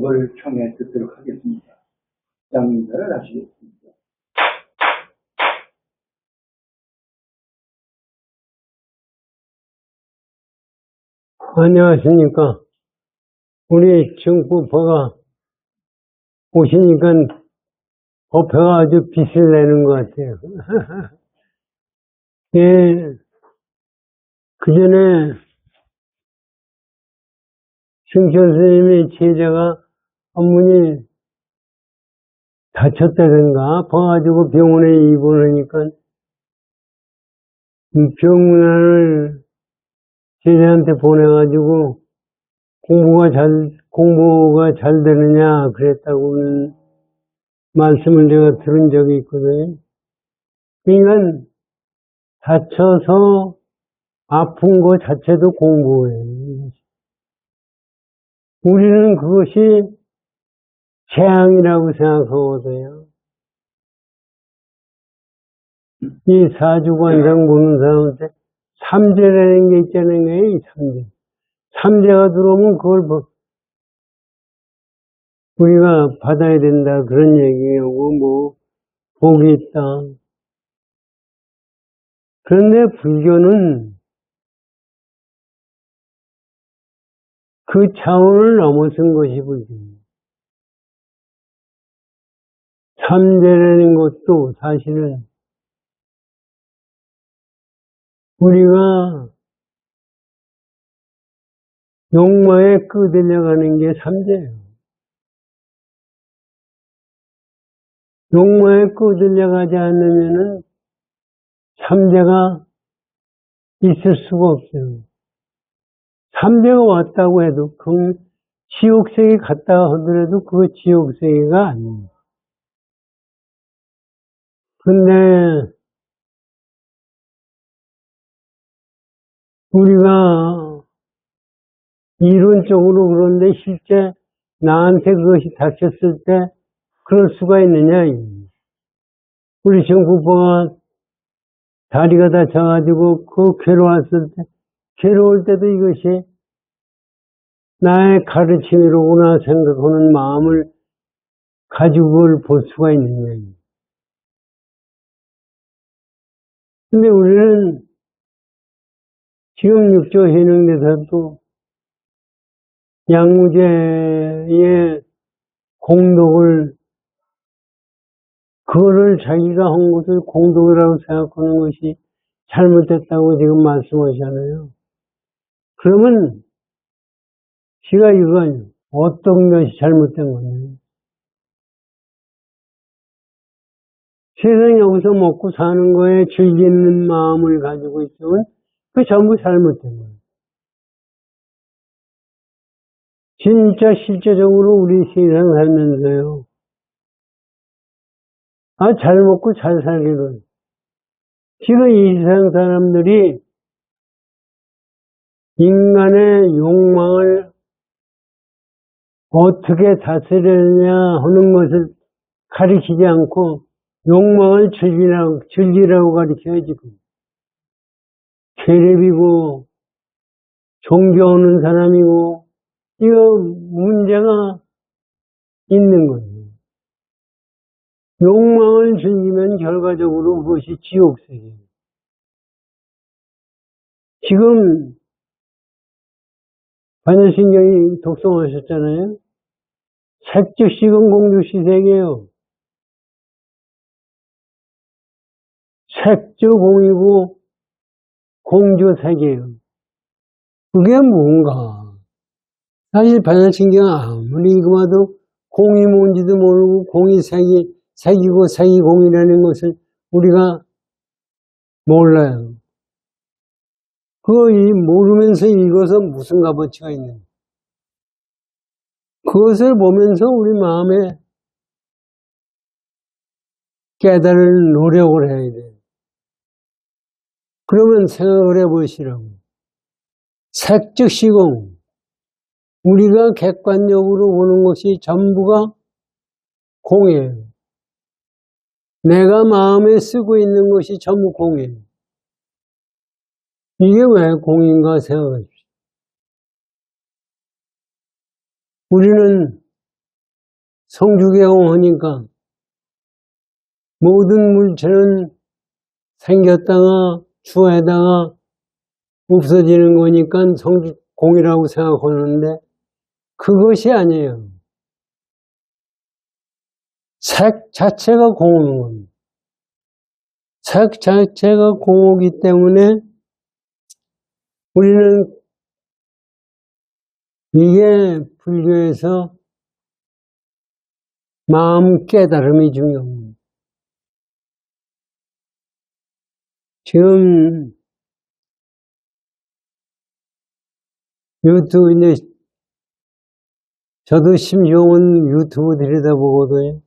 걸 청해 듣도록 하겠습니다. 장인사를 하시겠습니다. 안녕하십니까. 우리 정부가 오시니까 법회가 아주 빛을 내는 것 같아요. 예, 그 전에 승천 스님의 제자가 한 분이 다쳤다든가 아파가지고 병원에 입원하니까 이 병문안을 제자한테 보내가지고 공부가 잘 되느냐 그랬다고 말씀을 제가 들은 적이 있거든요. 그러니까 다쳐서 아픈 거 자체도 공부예요. 우리는 그것이 재앙이라고 생각하거든요. 이 사주관상 보는 사람한테 삼재라는 게 있잖아요. 이 삼재. 삼재가 들어오면 그걸 우리가 받아야 된다 그런 얘기하고 복이 있다. 그런데 불교는 그 차원을 넘어선 것이 불교입니다. 삼재라는 것도 사실은 우리가 욕망에 끄들려가는 게 삼재예요. 욕망에 끄들려가지 않으면은 삼재가 있을 수가 없어요. 삼재가 왔다고 해도 지옥세계 갔다 하더라도 그거 지옥세계가 아닙니다. 근데 우리가 이론적으로 그런데 실제 나한테 그것이 닥쳤을 때 그럴 수가 있느냐. 우리 정부가 다리가 다쳐가지고 괴로웠을 때 괴로울 때도 이것이 나의 가르침이로구나 생각하는 마음을 가지고 그걸 볼 수가 있느냐. 근데 우리는 지금 육조 해능대사도 양무제의 공덕을 그거를 자기가 한 것을 공덕이라고 생각하는 것이 잘못됐다고 지금 말씀하시잖아요. 그러면 지가 이건 어떤 것이 잘못된 거냐. 세상 여기서 먹고 사는 거에 즐기는 마음을 가지고 있으면 그 전부 잘못된 거예요. 진짜 실제적으로 우리 세상 살면서요. 잘 먹고 잘 살기를. 지금 이 세상 사람들이 인간의 욕망을 어떻게 다스리느냐 하는 것을 가르치지 않고 욕망을 즐기라고 가르쳐야지. 계렙이고 존경하는 사람이고 이거 문제가 있는 거예요. 욕망을 즐기면 결과적으로 그것이 지옥세계예요. 지금 반야신경이 독송하셨잖아요. 색즉시공 공주시세계예요. 색조공이고 공주세계예요. 그게 뭔가? 사실 반야신경 아무리 읽어봐도 공이 뭔지도 모르고 공이 색이고 색이 공이라는 것을 우리가 몰라요. 그거 모르면서 읽어서 무슨 값어치가 있는가? 그것을 보면서 우리 마음에 깨달을 노력을 해야 돼요. 그러면 생각을 해보시라고. 색즉 시공. 우리가 객관적으로 보는 것이 전부가 공이에요. 내가 마음에 쓰고 있는 것이 전부 공이에요. 이게 왜 공인가 생각하십시오. 우리는 성주개공하니까 모든 물체는 생겼다가 추해다가 없어지는 거니까 성공이라고 생각하는데 그것이 아니에요. 색 자체가 공오는 겁니다. 색 자체가 공오기 때문에 우리는 이게 불교에서 마음 깨달음이 중요합니다. 지금 유튜브 이제 저도 심지어는 유튜브 들여다보거든요.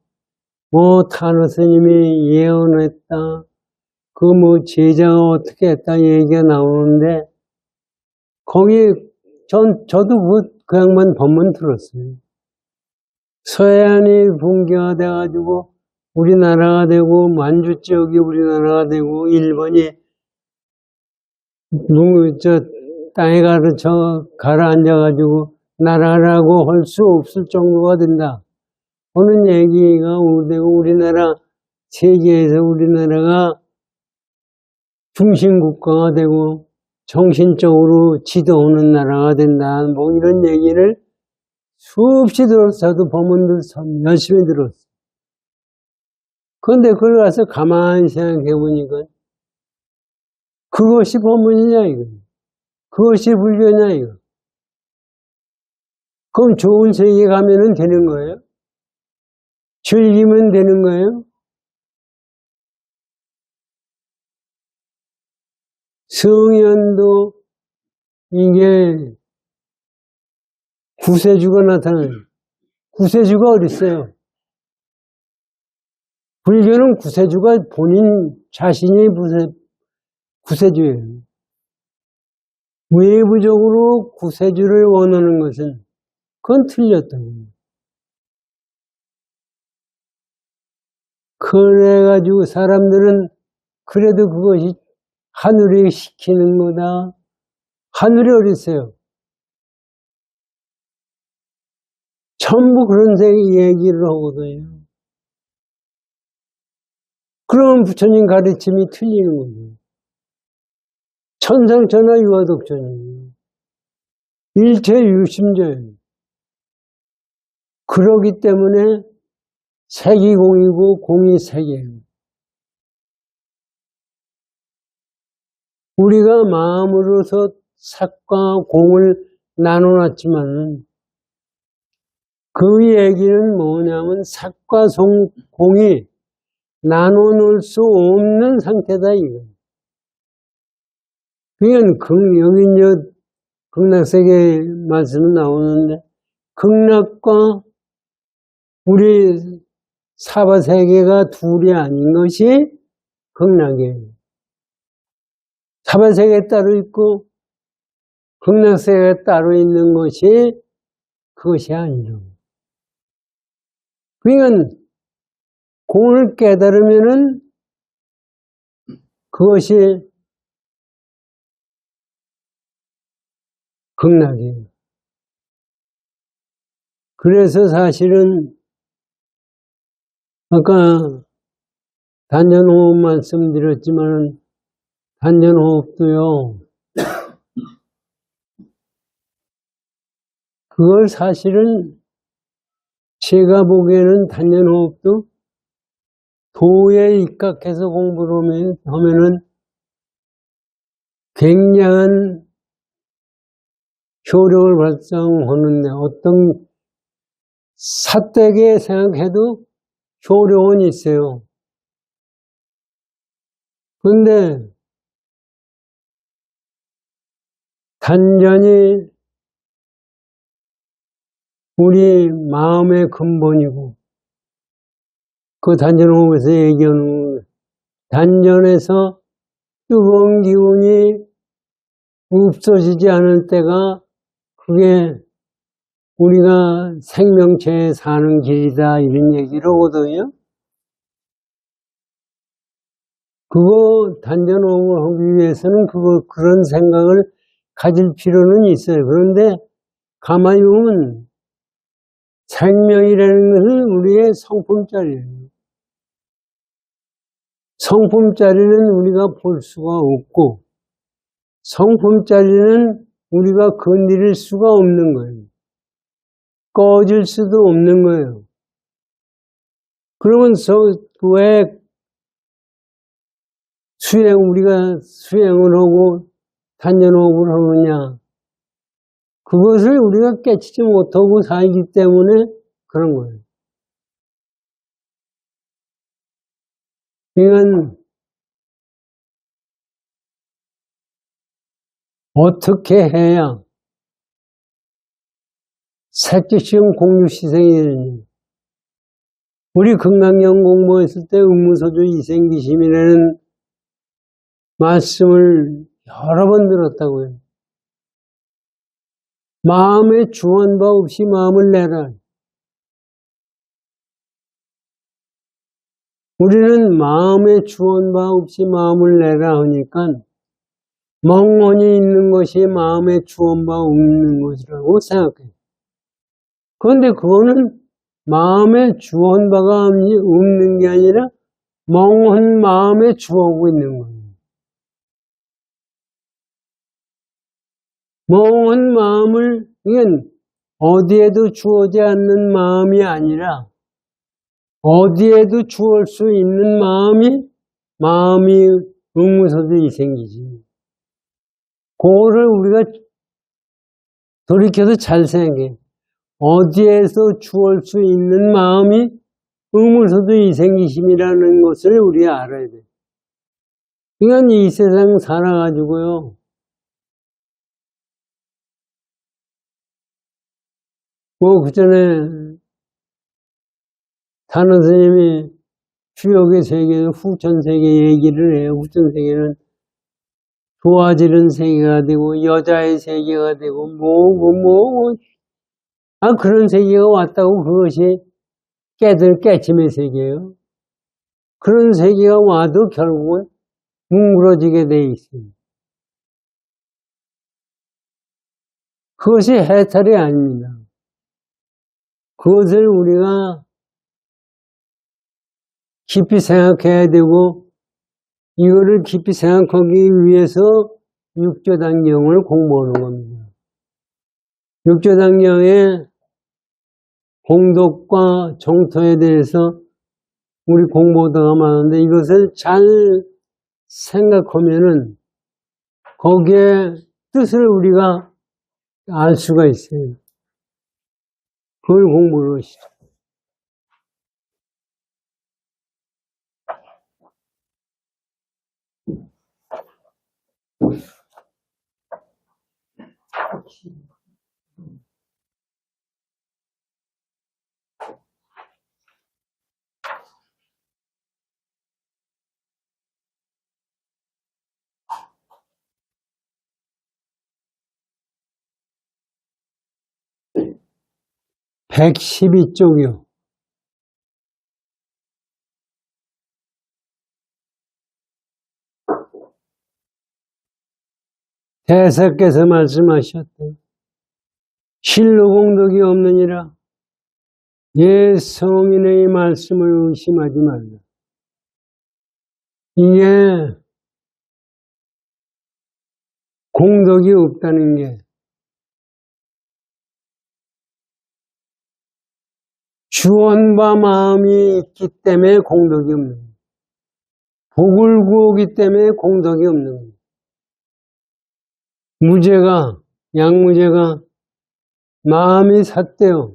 뭐 탄호 스님이 예언했다. 그 뭐 제자가 어떻게 했다 얘기가 나오는데 거기 저도 그 양반 법문 들었어요. 서해안이 붕괴화돼가지고 우리나라가 되고 만주 지역이 우리나라가 되고 일본이 땅에 가라앉아가지고 나라라고 할 수 없을 정도가 된다. 하는 얘기가 되고 우리나라 세계에서 우리나라가 중심국가가 되고 정신적으로 지도하는 나라가 된다. 뭐 이런 얘기를 수없이 들었어도 법문들 열심히 들었어. 그런데 그걸 가서 가만히 생각해 보니까 그것이 법문이냐 이거. 그것이 불교냐 이거. 그럼 좋은 세계 가면은 되는 거예요? 즐기면 되는 거예요? 성현도 이게 구세주가 나타나요. 구세주가 어딨어요? 불교는 구세주가 본인 자신이 구세주예요. 외부적으로 구세주를 원하는 것은 그건 틀렸다고. 그래가지고 사람들은 그래도 그것이 하늘이 시키는 거다. 하늘이 어디 있어요? 전부 그런 얘기를 하거든요. 그러면 부처님 가르침이 틀리는 거죠. 천상천하 유화독존이에요. 일체 유심조예요. 그러기 때문에 색이 공이고 공이 색이에요. 우리가 마음으로서 색과 공을 나눠놨지만 그 얘기는 뭐냐면 색과 공이 나눠놓을 수 없는 상태다 이거. 그러니까 여기 이제 극락세계 말씀이 나오는데 극락과 우리 사바세계가 둘이 아닌 것이 극락이에요. 사바세계에 따로 있고 극락세계에 따로 있는 것이 그것이 아니죠. 그러니까 공을 깨달으면은 그것이 극락이에요. 그래서 사실은 아까 단전호흡 말씀드렸지만 단전호흡도요. 그걸 사실은 제가 보기에는 단전호흡도 도에 입각해서 공부를 하면은 굉장한 효력을 발생하는데 어떤 삿되게 생각해도 효력은 있어요. 그런데 단전이 우리 마음의 근본이고 그 단전호흡에서 얘기하는 단전에서 뜨거운 기운이 없어지지 않을 때가 그게 우리가 생명체에 사는 길이다 이런 얘기를 하거든요. 그거 단전호흡을 하기 위해서는 그런 생각을 가질 필요는 있어요. 그런데 가만히 보면 생명이라는 것은 우리의 성품짜리예요. 성품짜리는 우리가 볼 수가 없고 성품짜리는 우리가 건드릴 수가 없는 거예요. 꺼질 수도 없는 거예요. 그러면 왜 우리가 수행을 하고 단전호흡을 하느냐? 그것을 우리가 깨치지 못하고 살기 때문에 그런 거예요. 이건 어떻게 해야 색지시험 공유시생이 되느냐? 우리 금강경 공부했을 때 의무소주 이생기심이라는 말씀을 여러 번 들었다고요. 마음에 주한 바 없이 마음을 내라. 우리는 마음에 주한 바 없이 마음을 내라 하니까 멍하니 있는 것이 마음에 주한 바 없는 것이라고 생각해요. 그런데 그거는 마음에 주한 바가 없는 게 아니라 멍한 마음에 주하고 있는 거예요. 멍한 마음을, 이건 어디에도 주어지 않는 마음이 아니라 어디에도 주을 수 있는 마음이 의무소득이 생기지. 그거를 우리가 돌이켜서 잘 생각해. 어디에서 주을 수 있는 마음이 의무소득이 생기심이라는 것을 우리가 알아야 돼. 이건 이 세상 살아가지고요. 그 전에 단원 스님이 추역의 세계, 후천 세계 얘기를 해요. 후천 세계는 좋아지는 세계가 되고, 여자의 세계가 되고, 그런 세계가 왔다고 그것이 깨침의 세계예요. 그런 세계가 와도 결국은 뭉그러지게 돼 있어요. 그것이 해탈이 아닙니다. 그것을 우리가 깊이 생각해야 되고, 이거를 깊이 생각하기 위해서 육조단경을 공부하는 겁니다. 육조단경의 공덕과 정토에 대해서 우리 공부하다가 많은데 이것을 잘 생각하면은 거기에 뜻을 우리가 알 수가 있어요. 그걸 공부를 하시죠. (112쪽이요) 대사께서 말씀하셨대. 실로공덕이 없느니라. 예 성인의 말씀을 의심하지 말라. 이게 공덕이 없다는 게 주원바 마음이 있기 때문에 공덕이 없는 거예요. 복을 구하기 때문에 공덕이 없는 거예요. 양무제가 마음이 삿대요.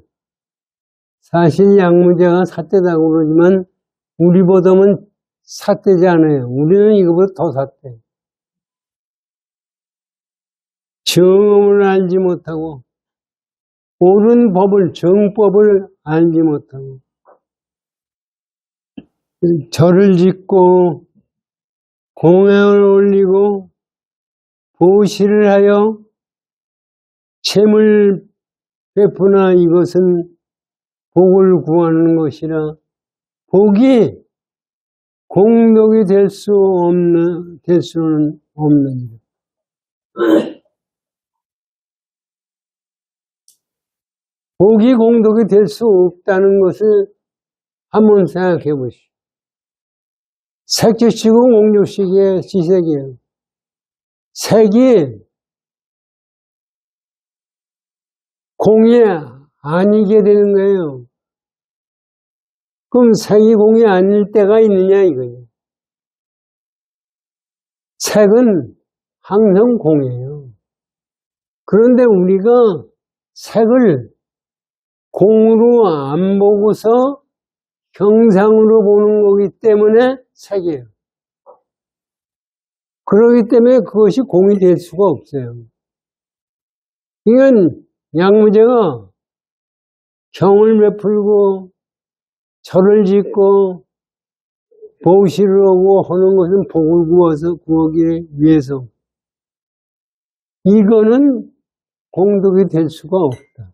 사실 양무제가 삿대다고 그러지만 우리보다는 삿대지 않아요. 우리는 이거보다 더 삿대. 정음을 알지 못하고 옳은 법을, 정법을 알지 못하고 절을 짓고 공양을 올리고 보시를 하여 재물 베푸나 이것은 복을 구하는 것이라 복이 공덕이 될 수는 없는 일. 복이 공덕이 될 수 없다는 것을 한번 생각해 보시오. 색조식은 공조식의 지색이에요. 색이 공이 아니게 되는 거예요. 그럼 색이 공이 아닐 때가 있느냐 이거예요. 색은 항상 공이에요. 그런데 우리가 색을 공으로 안 보고서 형상으로 보는 거기 때문에 색이에요. 그렇기 때문에 그것이 공이 될 수가 없어요. 이건 양무제가 경을 베풀고 절을 짓고 보시를 하고 하는 것은 복을 구하기 위해서. 이거는 공덕이 될 수가 없다.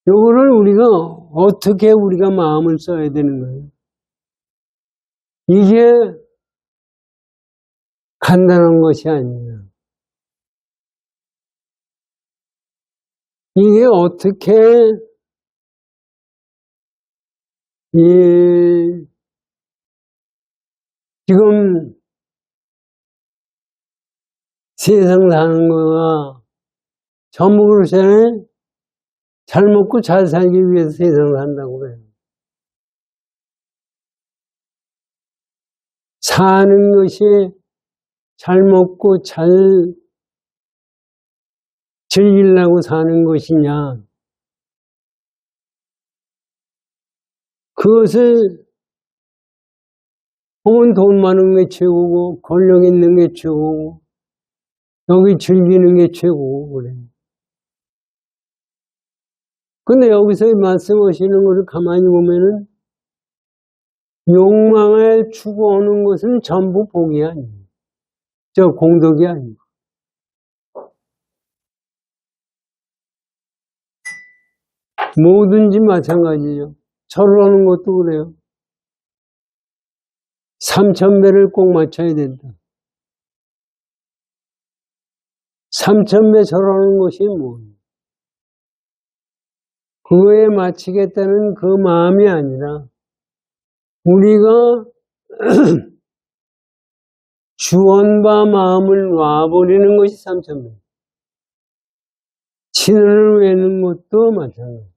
요거를 어떻게 우리가 마음을 써야 되는 거예요. 이게 간단한 것이 아니에요. 이게 어떻게 지금 세상 사는 거가 전부 그렇잖아요. 잘 먹고 잘 살기 위해서 세상을 산다고 그래요. 사는 것이 잘 먹고 잘 즐기려고 사는 것이냐. 그것을 보면 돈 많은 게 최고고 권력 있는 게 최고고 여기 즐기는 게 최고고 그래. 근데 여기서 말씀하시는 것을 가만히 보면은 욕망을 추구하는 것은 전부 복이 아니에요. 저 공덕이 아니에요. 뭐든지 마찬가지죠. 절을 하는 것도 그래요. 3000배를 꼭 맞춰야 된다. 3000배 절하는 것이 뭐예요? 그거에 맞추겠다는 그 마음이 아니라 우리가 주원바 마음을 놔버리는 것이 3000배. 신을 외는 것도 마찬가지.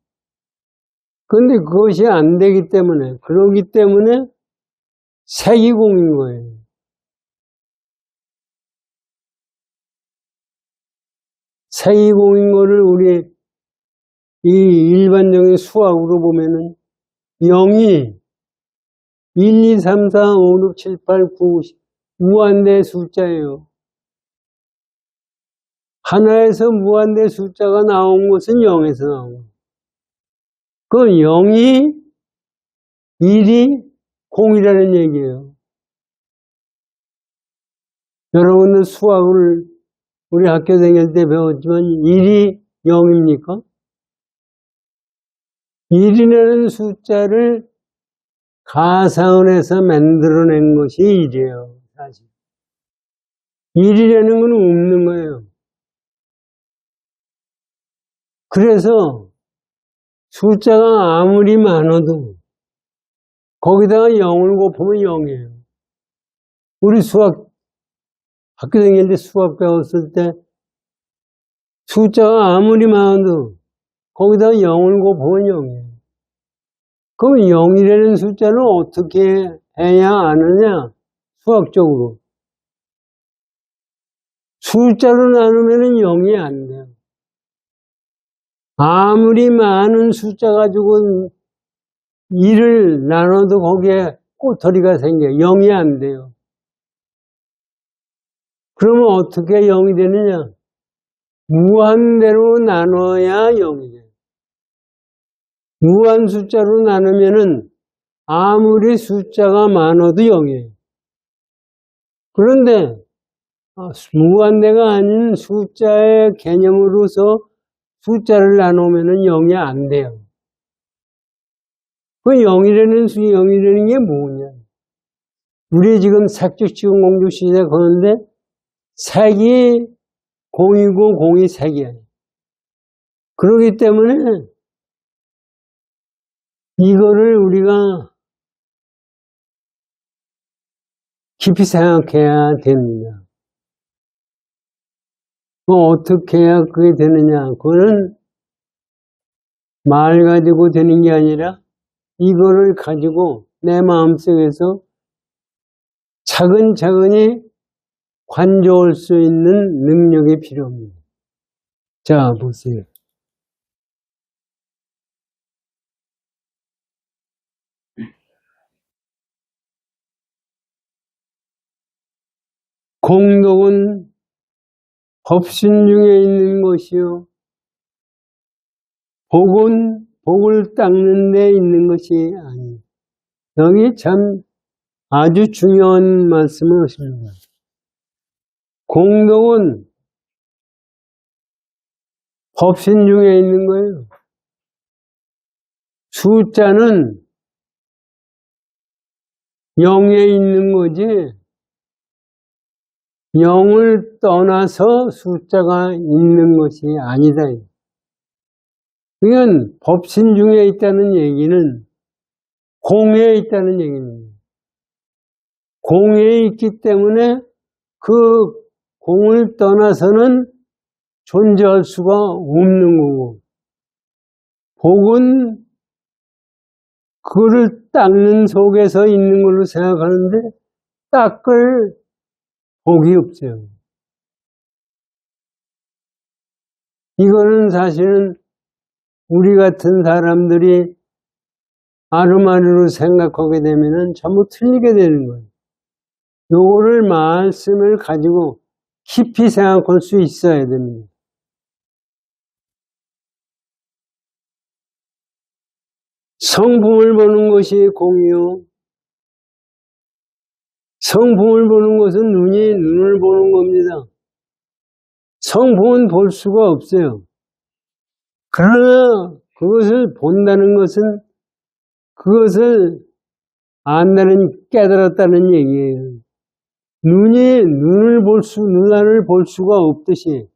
그런데 그것이 안 되기 때문에, 그러기 때문에 색이공인 거예요. 색이공인 거를 우리 이 일반적인 수학으로 보면은 0이 1, 2, 3, 4, 5, 6, 7, 8, 9, 10 무한대 숫자예요. 하나에서 무한대 숫자가 나온 것은 0에서 나온 거예요. 그 0이 1이 공이라는 얘기예요. 여러분은 수학을 우리 학교 다닐 때 배웠지만 1이 0입니까? 1이라는 숫자를 가상을 해서 만들어낸 것이 1이에요. 사실 1이라는 건 없는 거예요. 그래서 숫자가 아무리 많아도 거기다가 0을 곱하면 0이에요. 우리 학교 다닐 때 수학 배웠을 때 숫자가 아무리 많아도 거기다가 0을 곱하면 0이에요. 그럼 0이라는 숫자를 어떻게 해야 아느냐? 수학적으로. 숫자로 나누면 0이 안 돼요. 아무리 많은 숫자 가지고 1을 나눠도 거기에 꼬투리가 생겨요. 0이 안 돼요. 그러면 어떻게 0이 되느냐? 무한대로 나눠야 0이 돼요. 무한 숫자로 나누면은 아무리 숫자가 많아도 0이에요. 그런데 무한대가 아닌 숫자의 개념으로서 숫자를 나누면은 0이 안 돼요. 그 0이라는 게 뭐냐? 우리 지금 색조식은 공조시작 하는데 색이 공이고 공이 색이에요. 그렇기 때문에 이거를 우리가 깊이 생각해야 됩니다. 어떻게 해야 그게 되느냐? 그거는 말 가지고 되는 게 아니라 이거를 가지고 내 마음속에서 차근차근히 관조할 수 있는 능력이 필요합니다. 자, 보세요. 공덕은 법신 중에 있는 것이요. 복은 복을 닦는 데 있는 것이 아니에요. 여기 참 아주 중요한 말씀을 하십니다. 공덕은 법신 중에 있는 거예요. 숫자는 영에 있는 거지, 영을 떠나서 숫자가 있는 것이 아니다. 그건 법신 중에 있다는 얘기는 공에 있다는 얘기입니다. 공에 있기 때문에 그 공을 떠나서는 존재할 수가 없는 거고, 복은 그거를 닦는 속에서 있는 걸로 생각하는데 닦을 복이 없어요. 이거는 사실은 우리 같은 사람들이 아르마르로 생각하게 되면은 전부 틀리게 되는 거예요. 요거를 말씀을 가지고 깊이 생각할 수 있어야 됩니다. 성품을 보는 것이 공이요. 성품을 보는 것은 눈이 눈을 보는 겁니다. 성품은 볼 수가 없어요. 그러나 그것을 본다는 것은 그것을 안다는, 깨달았다는 얘기예요. 눈이 눈알을 볼 수가 없듯이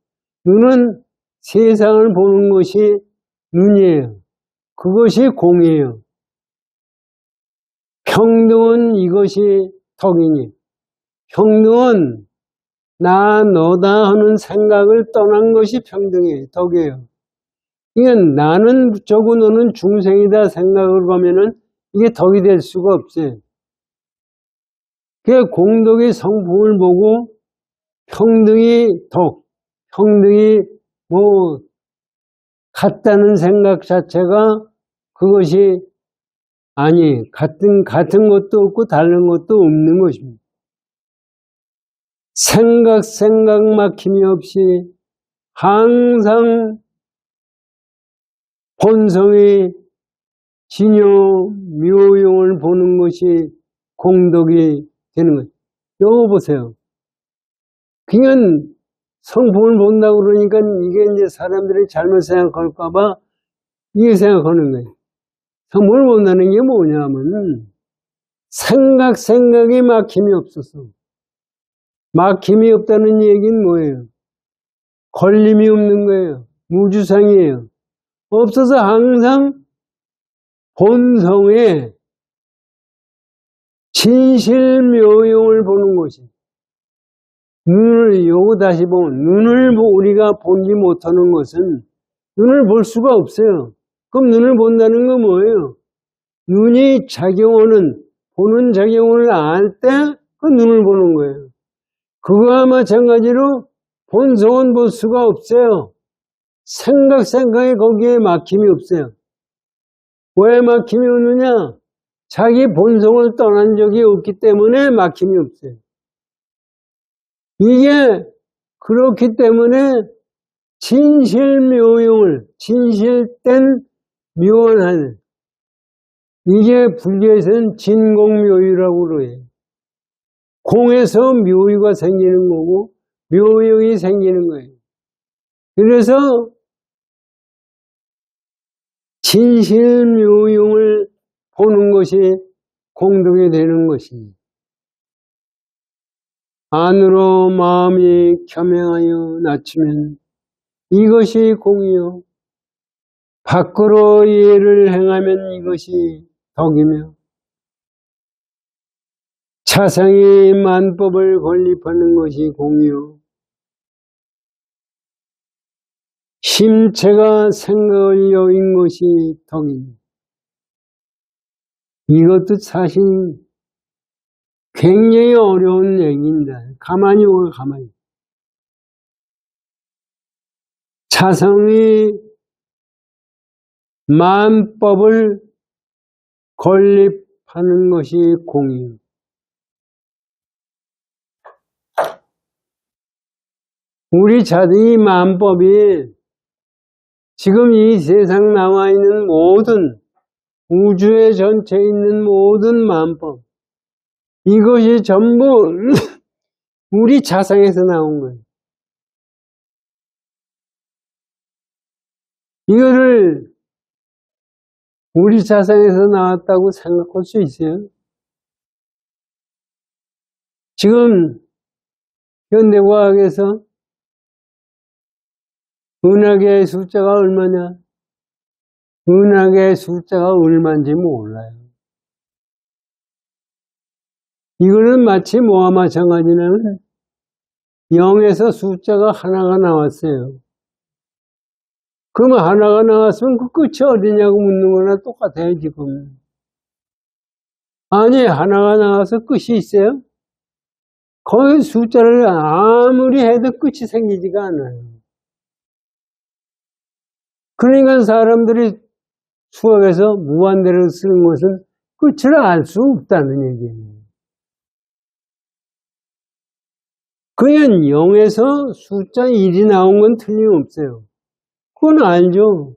눈은 세상을 보는 것이 눈이에요. 그것이 공이에요. 평등은 이것이 덕이니, 평등은 나 너다 하는 생각을 떠난 것이 평등이에요. 덕이에요. 이건 나는 저고 너는 중생이다 생각을 하면은 이게 덕이 될 수가 없어요. 그 공덕의 성품을 보고 평등이 덕, 평등이 같다는 생각 자체가 그것이 아니, 같은 것도 없고 다른 것도 없는 것입니다. 생각 막힘이 없이 항상 본성의 진요, 묘용을 보는 것이 공덕이 되는 거예요. 요거 보세요. 그냥 성품을 본다고 그러니까 이게 이제 사람들이 잘못 생각할까봐 이게 생각하는 거예요. 성품을 본다는 게 뭐냐면 생각이 막힘이 없어서. 막힘이 없다는 얘기는 뭐예요? 걸림이 없는 거예요. 무주상이에요. 없어서 항상 본성의 진실묘용을 보는 것이. 요거 다시 보면, 우리가 보지 못하는 것은 눈을 볼 수가 없어요. 그럼 눈을 본다는 건 뭐예요? 눈이 보는 작용을 알 때 그 눈을 보는 거예요. 그거와 마찬가지로 본성은 볼 수가 없어요. 생각에 거기에 막힘이 없어요. 왜 막힘이 없느냐? 자기 본성을 떠난 적이 없기 때문에 막힘이 없어요. 이게 그렇기 때문에 진실된 묘한 하늘. 이게 불교에서는 진공묘유라고 그래요. 공에서 묘유가 생기는 거고 묘용이 생기는 거예요. 그래서 진실묘용을 보는 것이 공덕이 되는 것입니다. 안으로 마음이 겸행하여 낮추면 이것이 공이요. 밖으로 예를 행하면 이것이 덕이며 차상이 만법을 건립하는 것이 공이요 심체가 생각을 여긴 것이 덕이며 이것도 사실 굉장히 어려운 얘기인데 가만히 보면 가만히 차상이 만법을 건립하는 것이 공이요 우리 자들이 만법이 지금 이 세상 나와 있는 모든 우주의 전체에 있는 모든 만법 이것이 전부 우리 자상에서 나온 거예요. 이거를 우리 자상에서 나왔다고 생각할 수 있어요? 지금 현대과학에서 은하계의 숫자가 얼마냐? 은하계의 숫자가 얼마인지 몰라요. 이거는 마치 뭐와 마찬가지냐면 0에서 숫자가 하나가 나왔어요. 그러면 하나가 나왔으면 그 끝이 어디냐고 묻는 거나 똑같아요, 지금. 아니, 하나가 나와서 끝이 있어요? 거기 숫자를 아무리 해도 끝이 생기지가 않아요. 그러니까 사람들이 수학에서 무한대를 쓰는 것은 끝을 알 수 없다는 얘기예요. 그냥 0에서 숫자 1이 나온 건 틀림없어요. 그건 알죠.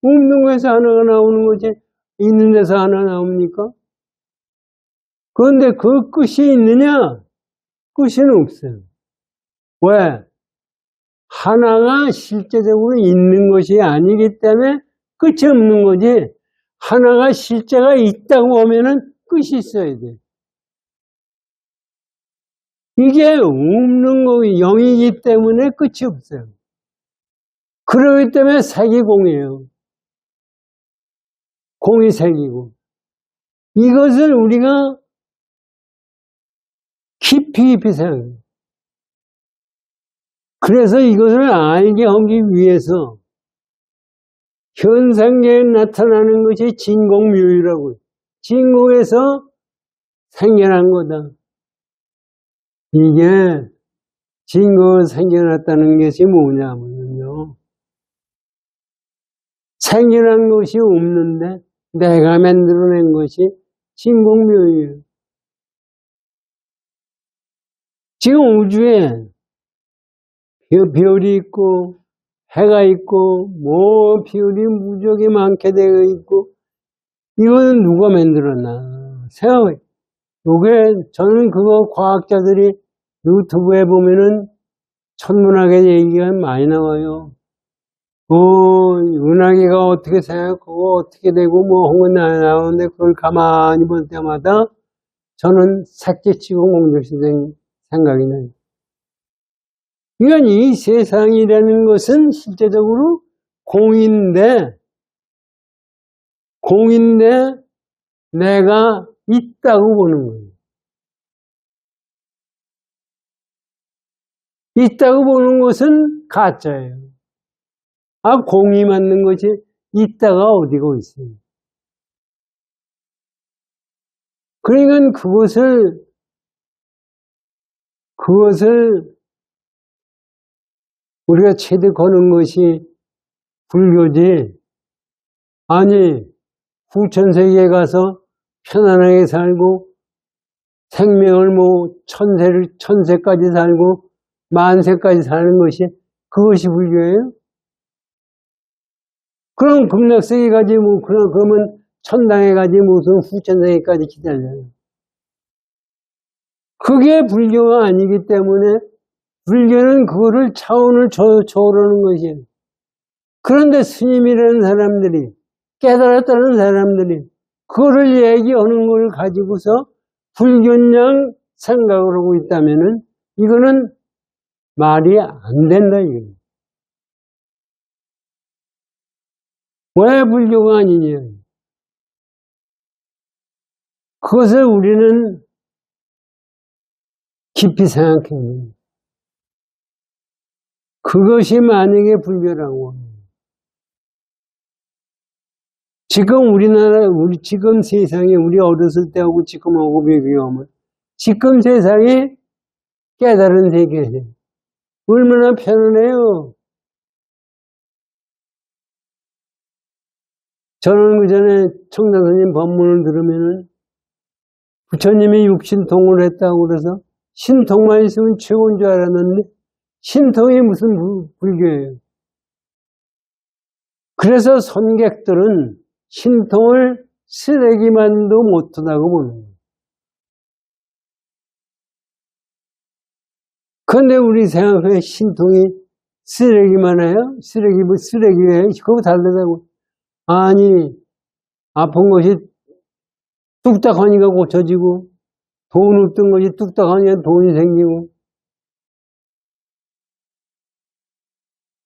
없는 곳에서 하나가 나오는 거지 있는 데서 하나 나옵니까? 그런데 그 끝이 있느냐? 끝이 없어요. 왜? 하나가 실제적으로 있는 것이 아니기 때문에 끝이 없는 거지 하나가 실제가 있다고 하면은 끝이 있어야 돼. 이게 없는 거 0이기 때문에 끝이 없어요. 그러기 때문에 색이 공이에요. 공이 색이고 이것을 우리가 깊이 생각해요. 그래서 이것을 알게 하기 위해서 현상계에 나타나는 것이 진공묘유라고요. 진공에서 생겨난 거다. 이게 진공에서 생겨났다는 것이 뭐냐면요. 생겨난 것이 없는데 내가 만들어낸 것이 진공묘유예요. 지금 우주에 별이 있고 해가 있고 뭐 별이 무지하게 많게 되어 있고 이거는 누가 만들었나 생각해. 요게 저는 그거 과학자들이 유튜브에 보면은 천문학의 얘기가 많이 나와요. 은하계가 어떻게 생각하고 어떻게 되고 뭐 한 건 나오는데 그걸 가만히 볼 때마다 저는 색재치고 공조시된 생각이 나요. 그러니까 이 세상이라는 것은 실제적으로 공인데 내가 있다고 보는 거예요. 있다고 보는 것은 가짜예요. 공이 맞는 것이 있다가 어디가 있어요. 그러니까 그것을 우리가 체득하는 것이 불교지. 아니, 후천세계에 가서 편안하게 살고 생명을 뭐 천세까지 살고 만세까지 사는 것이 그것이 불교예요? 그럼 극락세계 가지 뭐 그러면 천당에 가지 무슨 후천세계까지 기다려요. 그게 불교가 아니기 때문에 불교는 그거를 차원을 초월하는 것이에요. 그런데 스님이라는 사람들이 깨달았다는 사람들이 그거를 얘기하는 걸 가지고서 불교냥 생각을 하고 있다면은 이거는 말이 안 된다 이거예요. 왜 불교가 아니냐? 그것을 우리는 깊이 생각해요. 그것이 만약에 불교라고. 지금 우리나라, 지금 세상에 우리 어렸을 때하고 지금하고 비교하면 지금 세상이 깨달은 세계예요. 얼마나 편안해요. 저는 그 전에 청자스님 법문을 들으면은 부처님이 육신통을 했다고 그래서 신통만 있으면 최고인 줄 알았는데 신통이 무슨 불교예요. 그래서 선객들은 신통을 쓰레기만도 못하다고 보는 거예요. 그런데 우리 생각에 신통이 쓰레기만 해요? 쓰레기예요? 그거 다르다고. 아니, 아픈 것이 뚝딱 하니까 고쳐지고, 돈 없던 것이 뚝딱 하니까 돈이 생기고,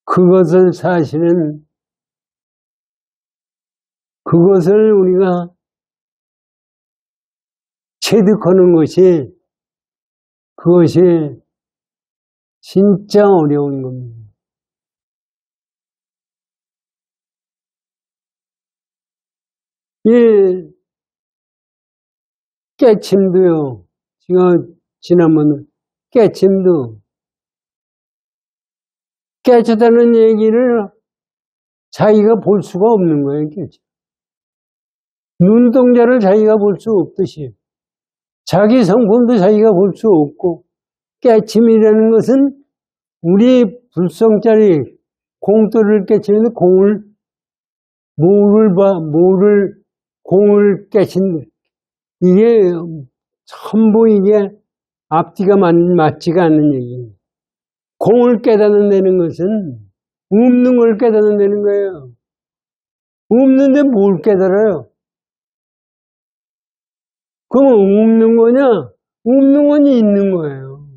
그것을 사실은, 그것을 우리가 체득하는 것이, 그것이 진짜 어려운 겁니다. 예, 깨침도요. 제가 지난번에 깨침도 깨쳤다는 얘기를 자기가 볼 수가 없는 거예요. 깨침. 눈동자를 자기가 볼 수 없듯이 자기 성품도 자기가 볼 수 없고 깨침이라는 것은 우리 불성짜리 공돌을 깨치는데 공을 깨친 이게 전부 이게 앞뒤가 맞지가 않는 얘기예요. 공을 깨닫는다는 것은 없는 걸 깨닫는다는 거예요. 없는데 뭘 깨달아요? 그러면 없는 거냐? 없는 건 있는 거예요.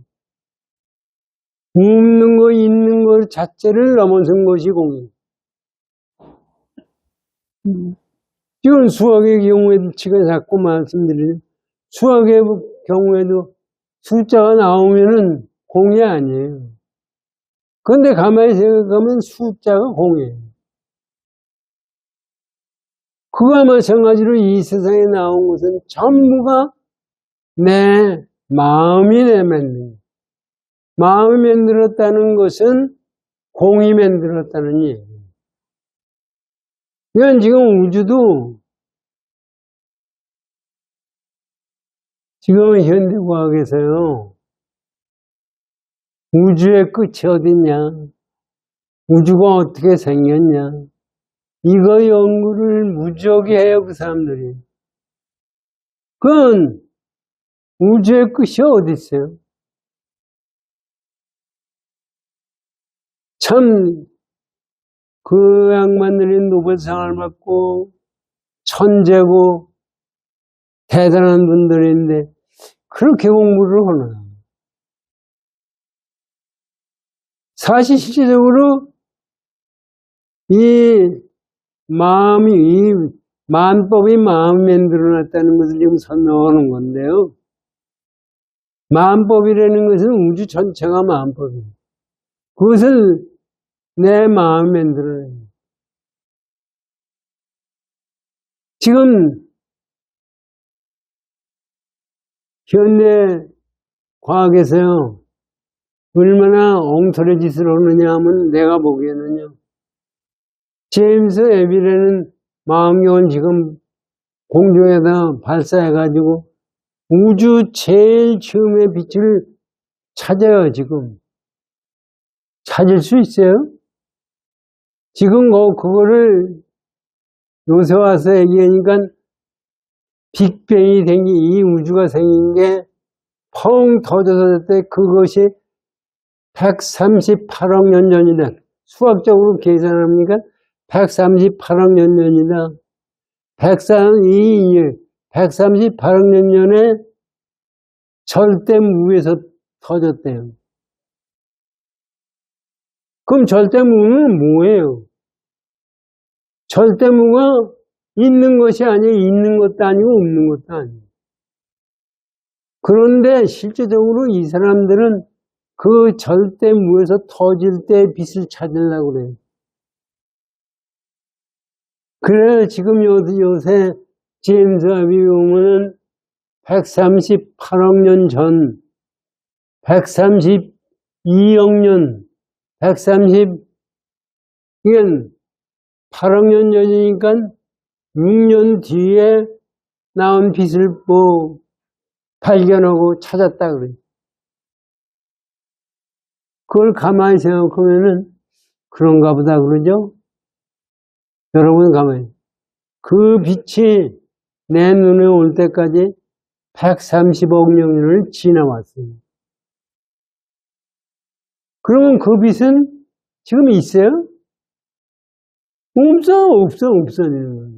없는 거, 있는 것 자체를 넘어선 것이 공이에요. 지금 수학의 경우에도 제가 자꾸 말씀드리는 수학의 경우에도 숫자가 나오면은 공이 아니에요. 그런데 가만히 생각하면 숫자가 공이에요. 그와 마찬가지로 이 세상에 나온 것은 전부가 내 마음이 만든, 마음이 만들었다는 것은 공이 만들었다는 얘기예요. 그러니까 지금 우주도 지금 현대과학에서요, 우주의 끝이 어딨냐, 우주가 어떻게 생겼냐, 이거 연구를 무지하게 해요, 그 사람들이. 그건 우주의 끝이 어디 있어요? 참, 그 양반들이 노벨상을 받고 천재고 대단한 분들인데 그렇게 공부를 하나? 사실 실질적으로 이 만법이 마음에 만들어놨다는 것을 지금 설명하는 건데요. 만법이라는 것은 우주 전체가 만법이에요. 그것을 내 마음에 만들어요. 지금 현대 과학에서요, 얼마나 엉터리 짓을 하느냐 하면 내가 보기에는요, 제임스 앱이라는 망원경을 지금 공중에다 발사해가지고 우주 제일 처음의 빛을 찾아요, 지금. 찾을 수 있어요? 지금 그거를 요새 와서 얘기하니까 빅뱅이 이 우주가 생긴 게 펑 터져서 때 그것이 138억 년 전이다. 수학적으로 계산합니까? 138억 년 전이다. 138억 년 전에 절대무에서 터졌대요. 그럼 절대무는 뭐예요? 절대무가 있는 것이 아니에요. 있는 것도 아니고 없는 것도 아니에요. 그런데 실제적으로 이 사람들은 그 절대무에서 터질 때 빛을 찾으려고 그래요. 그래서 지금 요새 제임스 웹이 보면은 138억 년 전, 132억 년, 이건 8억 년 전이니까 6년 뒤에 나온 빛을 발견하고 찾았다 그래요. 그걸 가만히 생각하면은 그런가 보다 그러죠? 여러분 가만히. 그 빛이 내 눈에 올 때까지 130억 년을 지나왔어요. 그러면 그 빛은 지금 있어요? 없어지는 거예요.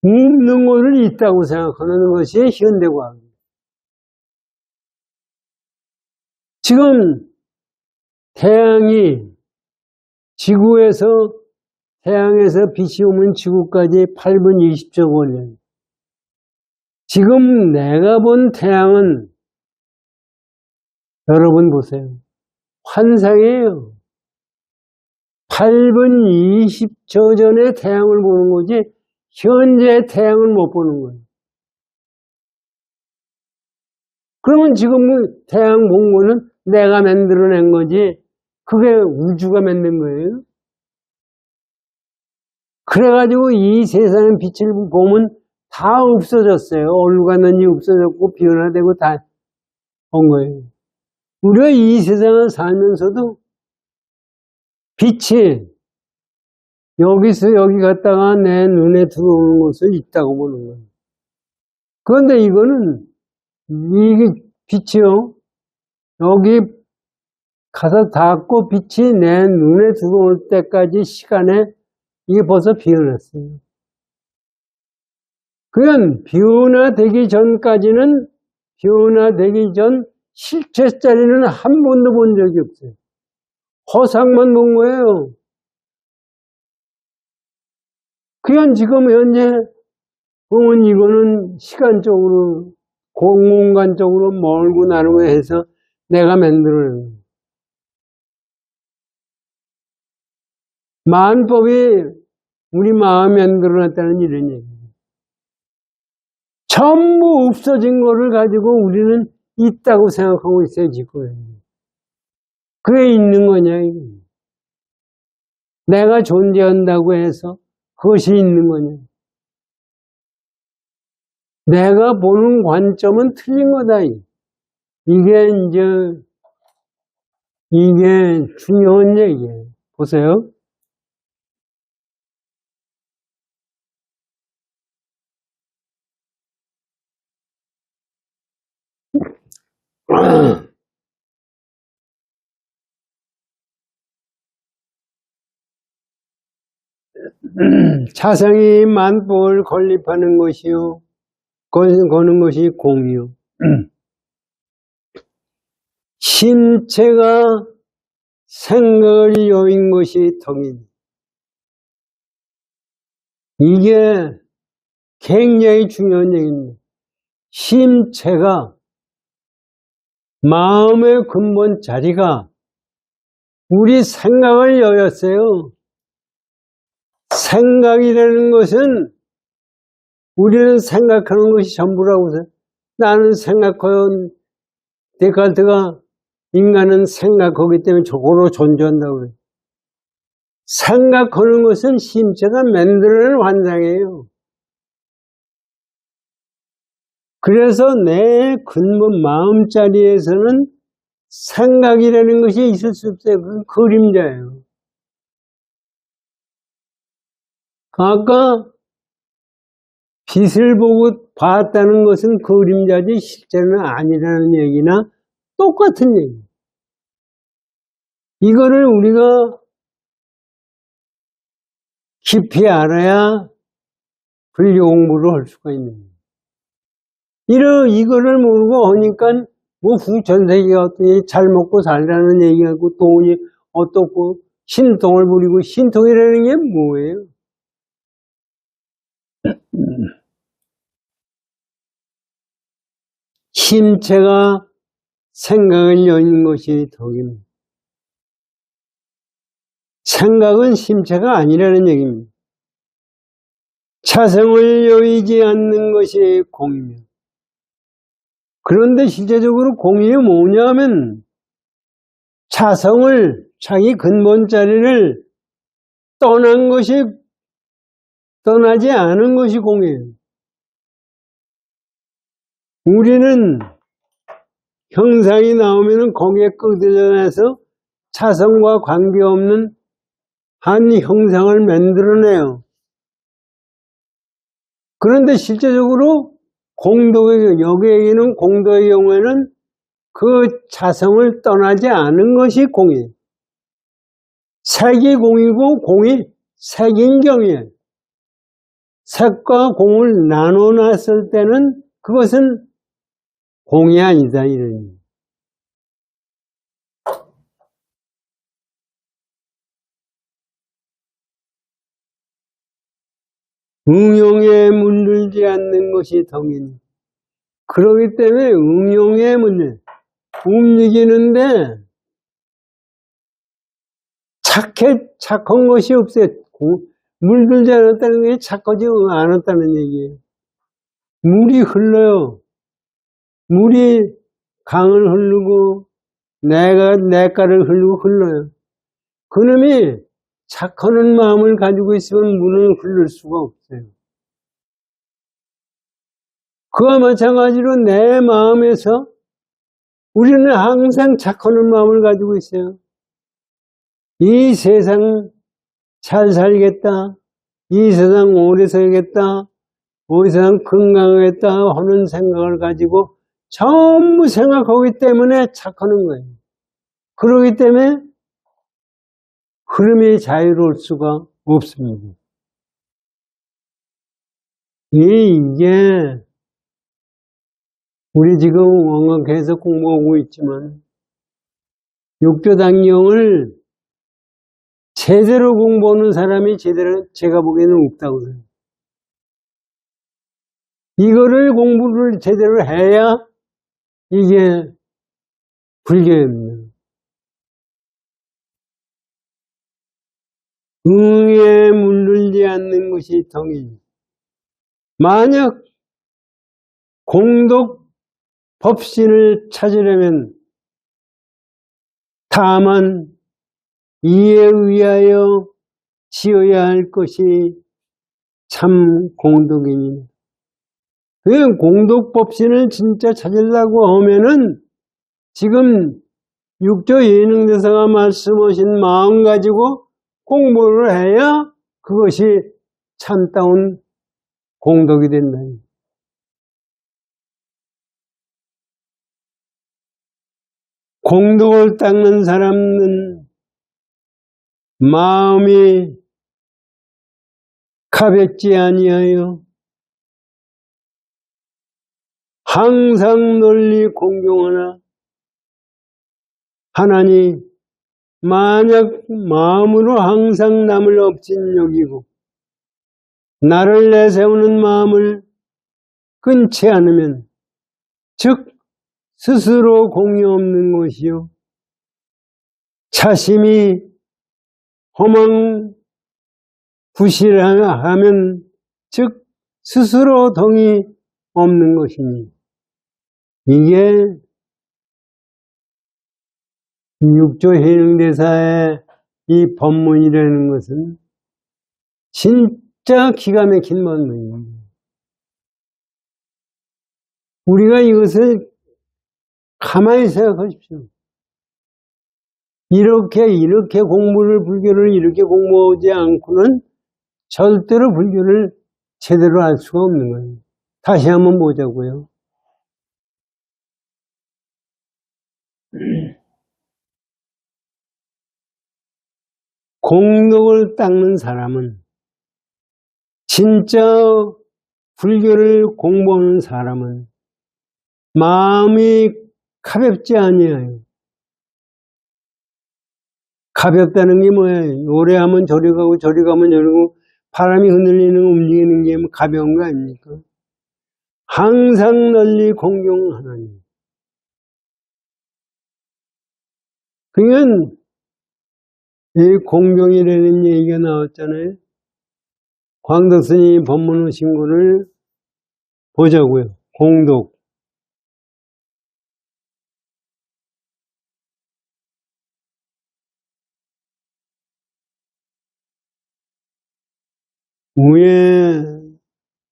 없는 것을 있다고 생각하는 것이 현대과학입니다. 지금 태양에서 빛이 오면 지구까지 8분 20초 걸려요. 지금 내가 본 태양은 여러분 보세요. 환상이에요. 8분 20초 전에 태양을 보는 거지 현재 태양을 못 보는 거예요. 그러면 지금 태양 본 거는 내가 만들어낸 거지 그게 우주가 만든 거예요. 그래가지고 이 세상의 빛을 보면 다 없어졌어요. 얼간는이 없어졌고 변화되고 다 온 거예요. 우리가 이 세상을 살면서도 빛이 여기서 여기 갔다가 내 눈에 들어오는 것을 있다고 보는 거예요. 그런데 이거는 이게 빛이요. 여기 가서 닿고 빛이 내 눈에 들어올 때까지 시간에 이게 벌써 변했어요. 그냥 변화되기 전까지는 변화되기 전 실체 자리는 한 번도 본 적이 없어요. 허상만 본 거예요. 그냥 지금 현재 보면 이거는 시간적으로 공간적으로 멀고 나르고 해서 내가 만들어낸 거예요. 만법이 우리 마음에 만들어놨다는 이런 얘기예요. 전부 없어진 거를 가지고 우리는 있다고 생각하고 있어요, 지금. 그게 있는 거냐, 이게. 내가 존재한다고 해서 그것이 있는 거냐. 내가 보는 관점은 틀린 거다. 이게 중요한 얘기예요. 보세요. 자성이 만법을 건립하는 것이요. 거는 것이 공이요. 신체가 생각을 여인 것이 덕인. 이게 굉장히 중요한 얘기입니다. 심체가 마음의 근본 자리가 우리 생각을 여였어요. 생각이라는 것은 우리는 생각하는 것이 전부라고 해서 나는 생각하여 데카르트가 인간은 생각하기 때문에 저거로 존재한다고 그래요. 생각하는 것은 심체가 만들어낸 환상이에요. 그래서 내 근본 마음자리에서는 생각이라는 것이 있을 수 없어요. 그건 그림자예요. 아까 빛을 보고 봤다는 것은 그림자지 실제는 아니라는 얘기나 똑같은 얘기예요. 이거를 우리가 깊이 알아야 불교 공부를 할 수가 있는 거예요. 이거를 모르고 하니까 뭐 후천세계가 어떠니 잘 먹고 살라는 얘기하고 돈이 어떻고 신통을 부리고 신통이라는 게 뭐예요? 심체가 생각을 여는 것이 덕입니다. 생각은 심체가 아니라는 얘기입니다. 차성을 여의지 않는 것이 공이며, 그런데 실제적으로 공이 뭐냐면 차성을, 자기 근본 자리를 떠나지 않은 것이 공이에요. 우리는 형상이 나오면 거기에 끄들려내서 차성과 관계없는 한 형상을 만들어내요. 그런데 실제적으로 여기에는 공덕의 경우에는 그 차성을 떠나지 않은 것이 공이에요. 색이 공이고 공이 색인 경우에 색과 공을 나눠놨을 때는 그것은 공이 아니다 이런. 응용에 물들지 않는 것이 덕이니. 그렇기 때문에 응용에 움직이는데 착한 것이 없어요. 물들지 않았다는 게 착하지 않았다는 얘기예요. 물이 흘러요. 물이 강을 흐르고 냇가를 흘러요. 그놈이 착하는 마음을 가지고 있으면 물을 흐를 수가 없어요. 그와 마찬가지로 내 마음에서 우리는 항상 착하는 마음을 가지고 있어요. 이 세상 잘 살겠다. 이 세상 오래 살겠다. 이 세상 건강하겠다 하는 생각을 가지고 전부 생각하기 때문에 착하는 거예요. 그러기 때문에 흐름이 자유로울 수가 없습니다. 이게 우리 지금 원각에서 공부하고 있지만 육조당경을 제대로 공부하는 사람이 제가 보기에는 없다고 생각해요. 이거를 공부를 제대로 해야 이게 불교입니다. 응에 물들지 않는 것이 덕이니. 만약 공덕 법신을 찾으려면 다만 이에 의하여 지어야 할 것이 참 공덕이니. 그 공덕법신을 진짜 찾으려고 하면은 지금 육조 예능대사가 말씀하신 마음 가지고 공부를 해야 그것이 참다운 공덕이 된다. 공덕을 닦는 사람은 마음이 가볍지 아니하여 항상 널리 공경하나 하나니 만약 마음으로 항상 남을 업진 여기고 나를 내세우는 마음을 끊지 않으면 즉 스스로 공이 없는 것이요 자심이 허망 부실하면 즉 스스로 덕이 없는 것이니 이게 육조해능대사의 이 법문이라는 것은 진짜 기가 막힌 법문입니다. 우리가 이것을 가만히 생각하십시오. 이렇게 불교를 이렇게 공부하지 않고는 절대로 불교를 제대로 알 수가 없는 거예요. 다시 한번 보자고요. 공덕을 닦는 사람은 진짜 불교를 공부하는 사람은 마음이 가볍지 아니에요. 가볍다는 게 뭐예요? 요래 하면 저리 가고 저리 가면 저리 가고 바람이 흔들리는 움직이는 게 가벼운 거 아닙니까? 항상 널리 공경하나니 그러니까 이 공경이라는 얘기가 나왔잖아요. 광덕스님이 법문 오신 거를 보자고요. 공덕. 위에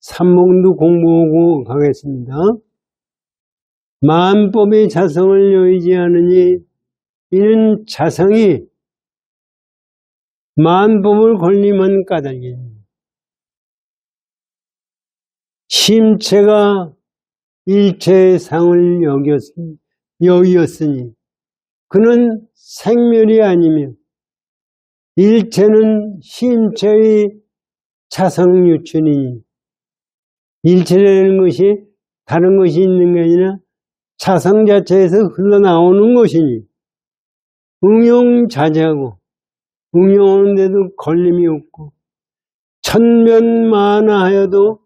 삼목도 공부하고 가겠습니다. 만법의 자성을 여의지 않으니 이는 자성이 만법을 걸림한 까닭이니 심체가 일체의 상을 여기었으니 그는 생멸이 아니며 일체는 심체의 자성유춘이니 일체라는 것이 다른 것이 있는 게 아니라 자성 자체에서 흘러나오는 것이니 응용자재하고 응용하는데도 걸림이 없고 천면만하여도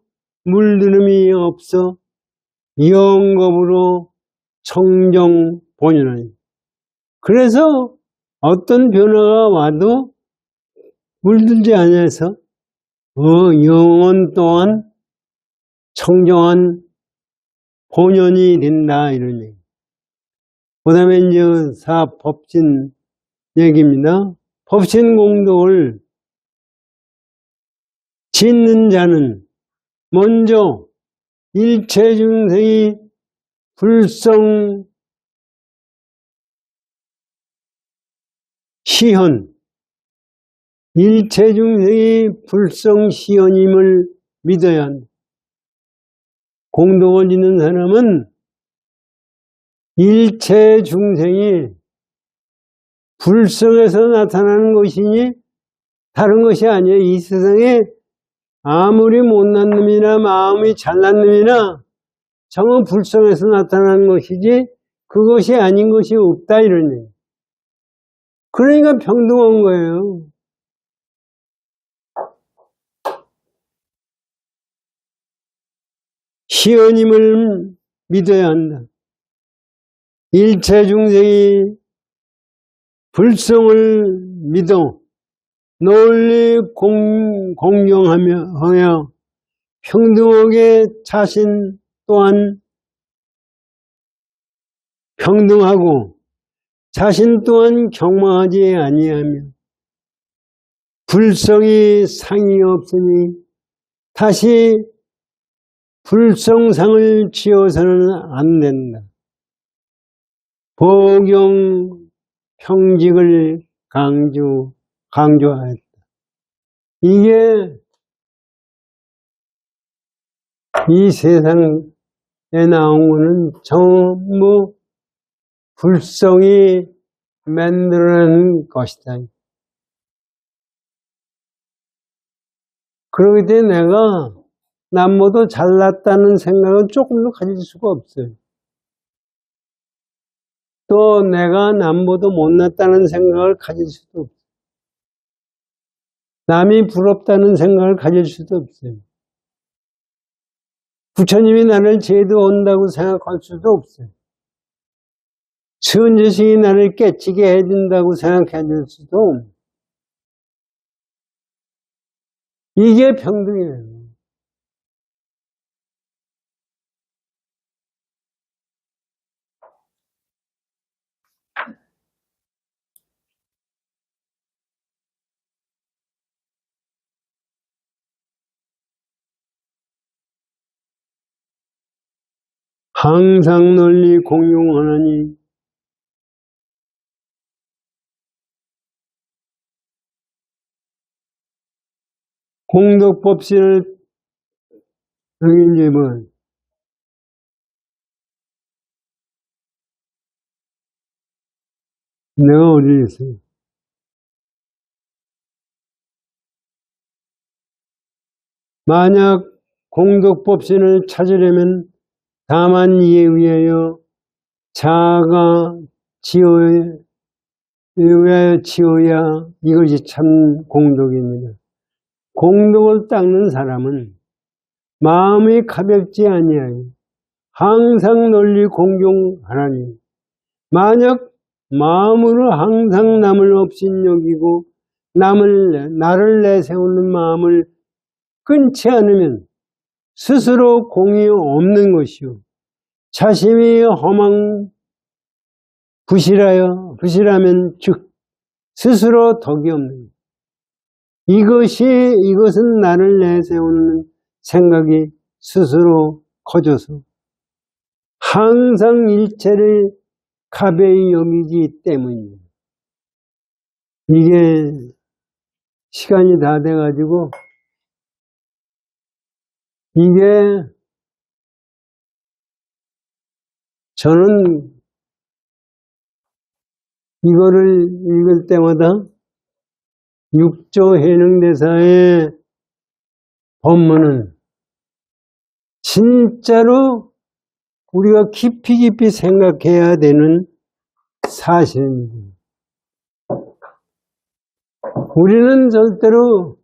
물들음이 없어 영겁으로 청정본연하니 그래서 어떤 변화가 와도 물들지 않아서 영원 동안 청정한 본연이 된다 이런 얘기. 그 다음에 이제 사법신 얘기입니다. 법신 공덕을 짓는 자는 먼저 일체 중생이 불성 시현, 일체 중생이 불성 시현임을 믿어야 한다. 공덕을 짓는 사람은 일체 중생이 불성에서 나타나는 것이니 다른 것이 아니에요. 이 세상에 아무리 못난 놈이나 마음이 잘난 놈이나 정은 불성에서 나타나는 것이지 그것이 아닌 것이 없다 이런 얘기. 그러니까 평등한 거예요. 시연임을 믿어야 한다. 일체 중생이 불성을 믿어 널리 공경하며 평등하게 자신 또한 평등하고 자신 또한 경망하지 아니하며 불성이 상이 없으니 다시 불성상을 지어서는 안 된다. 보경 평직을 강조하였다. 이게 이 세상에 나온 거는 전부 불성이 만들어낸 것이다. 그렇기 때문에 내가 남보다 잘났다는 생각은 조금도 가질 수가 없어요. 또 내가 남보다 못났다는 생각을 가질 수도 없어요. 남이 부럽다는 생각을 가질 수도 없어요. 부처님이 나를 제도 온다고 생각할 수도 없어요. 선지식이 나를 깨치게 해준다고 생각해 줄 수도 없어요. 이게 평등이에요. 항상 널리 공용하나니 공덕법신을 이제 내가 어디 있어요? 만약 공덕법신을 찾으려면 다만 이에 의하여 자아가 지어야 이것이 참 공덕입니다. 공덕을 닦는 사람은 마음이 가볍지 아니하여 항상 널리 공경하나니 만약 마음으로 항상 남을 업신여기고 나를 내세우는 마음을 끊지 않으면 스스로 공이 없는 것이요. 자신이 허망 부실하면 즉 스스로 덕이 없는 것. 이것은 나를 내세우는 생각이 스스로 커져서 항상 일체를 가벼이 여기기 때문입니다. 이게 시간이 다 돼가지고 이게 저는 이거를 읽을 때마다 육조 해능대사의 법문은 진짜로 우리가 깊이 생각해야 되는 사실입니다. 우리는 절대로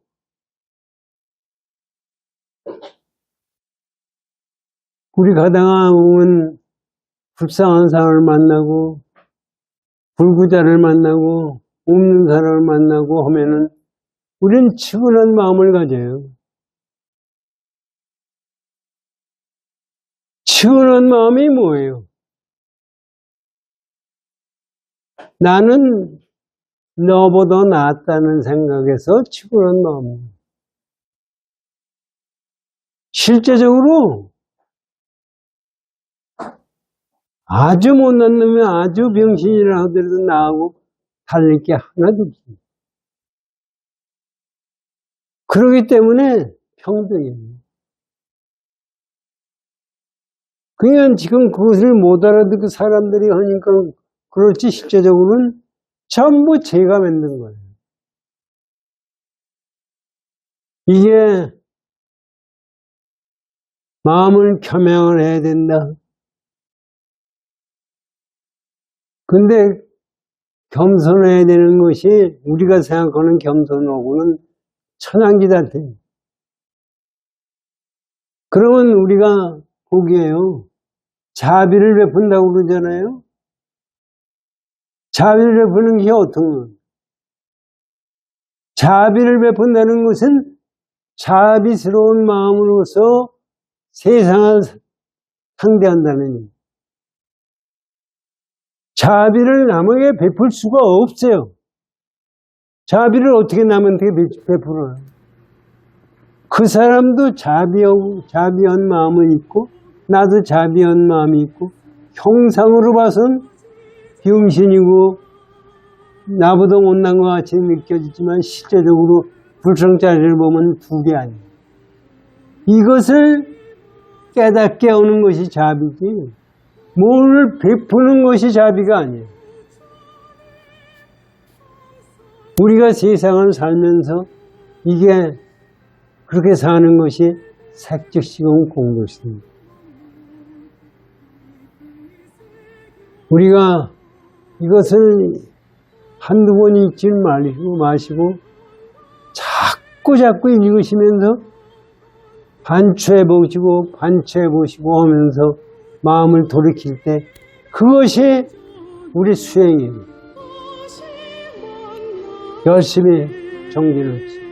우리 가다가 보면 불쌍한 사람을 만나고 불구자를 만나고 없는 사람을 만나고 하면은 우리는 측은한 마음을 가져요. 측은한 마음이 뭐예요? 나는 너보다 낫다는 생각에서 측은한 마음이에요. 실제적으로 아주 못난 놈이 아주 병신이라 하더라도 나하고 달릴 게 하나도 없습니다. 그렇기 때문에 평등이에요. 그냥 지금 그것을 못 알아듣고 사람들이 하니까 그렇지 실제적으로는 전부 제가 만든 거예요. 이게 마음을 겸양을 해야 된다. 근데 겸손해야 되는 것이 우리가 생각하는 겸손하고는 천양지단태예요. 그러면 우리가 거기에요. 자비를 베푼다고 그러잖아요. 자비를 베푸는 게 어떤 거예요? 자비를 베푼다는 것은 자비스러운 마음으로서 세상을 상대한다는 거예요. 자비를 남에게 베풀 수가 없어요. 자비를 어떻게 남한테 베풀어요? 그 사람도 자비한 마음은 있고 나도 자비한 마음이 있고 형상으로 봐선 병신이고 나보다 못난 것 같이 느껴지지만 실제적으로 불성자리를 보면 두 개 아니에요. 이것을 깨닫게 오는 것이 자비지 뭘 베푸는 것이 자비가 아니에요. 우리가 세상을 살면서 이게 그렇게 사는 것이 색즉시공 공덕심입니다. 우리가 이것을 한두 번 읽지 마시고 자꾸 읽으시면서 반추해보시고 하면서 마음을 돌이킬 때 그것이 우리 수행이에요. 열심히 정진합시다.